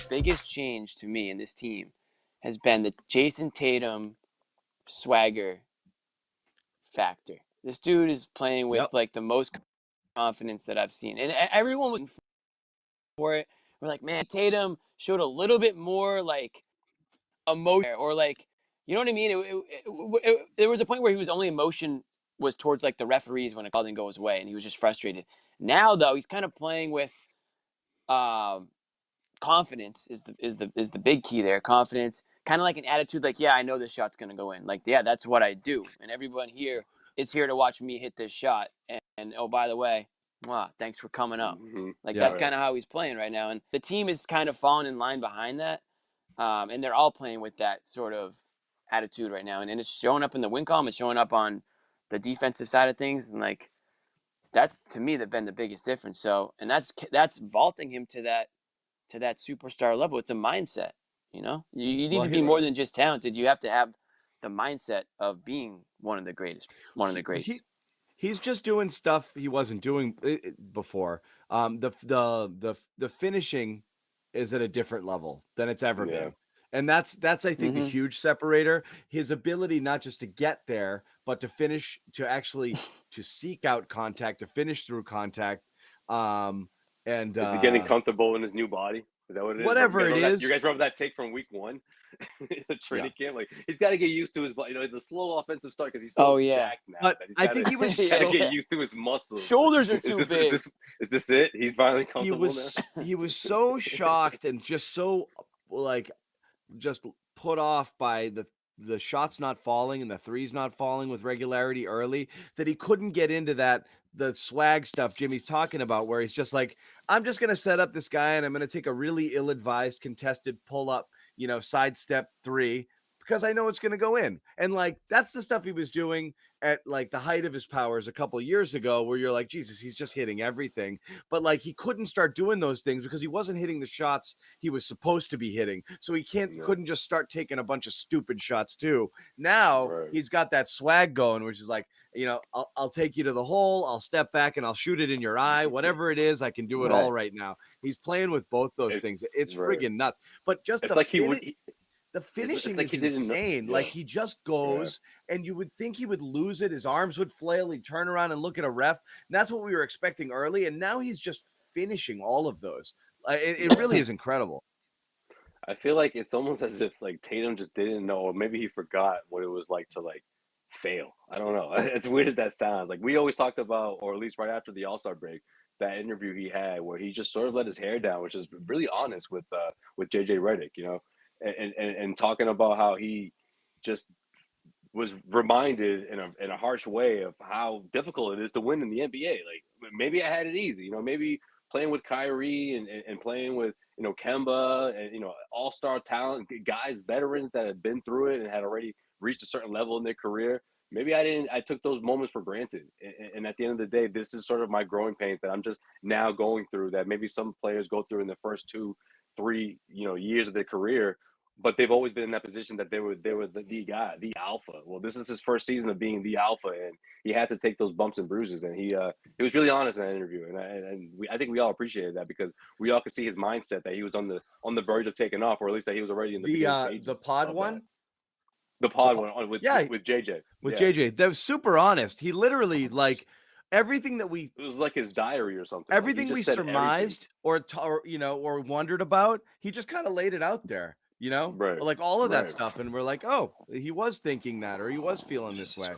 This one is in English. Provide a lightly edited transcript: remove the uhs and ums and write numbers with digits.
biggest change to me in this team has been the Jayson Tatum swagger factor. This dude is playing with Yep. like the most confidence that I've seen, and everyone was for it. We're like, man, Tatum showed a little bit more like emotion, or like, you know what I mean? There was a point where he was only emotion was towards like the referees when a call didn't go his way, and he was just frustrated. Now though, he's kind of playing with confidence is the big key there. Confidence, kind of like an attitude, like, yeah, I know this shot's gonna go in. Like, yeah, that's what I do, and everyone here is here to watch me hit this shot. And oh, by the way, thanks for coming up. Mm-hmm. Like, Yeah. that's kind of how he's playing right now, and the team is kind of falling in line behind that, and they're all playing with that sort of attitude right now, and it's showing up in the win column. It's showing up on the defensive side of things, and like, that's to me been the biggest difference. So, and that's vaulting him to that superstar level. It's a mindset, you know. You need to be more than just talented. You have to have the mindset of being one of the greatest, one of the greats. He's just doing stuff he wasn't doing before. The finishing is at a different level than it's ever been. And that's I think the huge separator. His ability not just to get there, but to finish, to actually to seek out contact, to finish through contact. And is he getting comfortable in his new body? Is that what it is? Whatever it is. You guys remember that take from week 1? The training camp, like, he's got to get used to his body. You know, the slow offensive start because he's so jacked now. But I think he was got to get used to his muscles. Shoulders are too big. Is this it? He's finally comfortable now. He was so shocked and just so like just put off by the shots not falling and the threes not falling with regularity early that he couldn't get into the swag stuff Jimmy's talking about, where he's just like, I'm just going to set up this guy and I'm going to take a really ill-advised contested pull up, sidestep 3 because I know it's going to go in. And like, that's the stuff he was doing at like the height of his powers a couple of years ago, where you're like, Jesus, he's just hitting everything. But like, he couldn't start doing those things because he wasn't hitting the shots he was supposed to be hitting. So he couldn't just start taking a bunch of stupid shots too. Now he's got that swag going, which is like, I'll take you to the hole. I'll step back and I'll shoot it in your eye. Whatever it is, I can do it all right now. He's playing with both those things. It's friggin' nuts. But just it's like the finishing is insane. Like, he just goes, and you would think he would lose it. His arms would flail. He'd turn around and look at a ref. And that's what we were expecting early. And now he's just finishing all of those. It really is incredible. I feel like it's almost as if like Tatum just didn't know, or maybe he forgot what it was like to like fail. I don't know. As weird as that sounds. Like, we always talked about, or at least right after the All-Star break, that interview he had where he just sort of let his hair down, which is really honest with JJ Redick, and talking about how he just was reminded in a harsh way of how difficult it is to win in the NBA. Like, maybe I had it easy, maybe playing with Kyrie and playing with, Kemba and, all-star talent guys, veterans that had been through it and had already reached a certain level in their career. Maybe I took those moments for granted. And at the end of the day, this is sort of my growing pains that I'm just now going through, that maybe some players go through in the first 2-3, years of their career, but they've always been in that position that they were the guy, the alpha. Well, this is his first season of being the alpha, and he had to take those bumps and bruises. And he was really honest in that interview, and I think we all appreciated that, because we all could see his mindset that he was on the verge of taking off, or at least that he was already in the pod one. The pod one with JJ. JJ, that was super honest. He literally, like, everything that it was like his diary or something. Everything we surmised or wondered about, he just kind of laid it out there, like all of that stuff. And we're like, oh, he was thinking that, or he was feeling this way.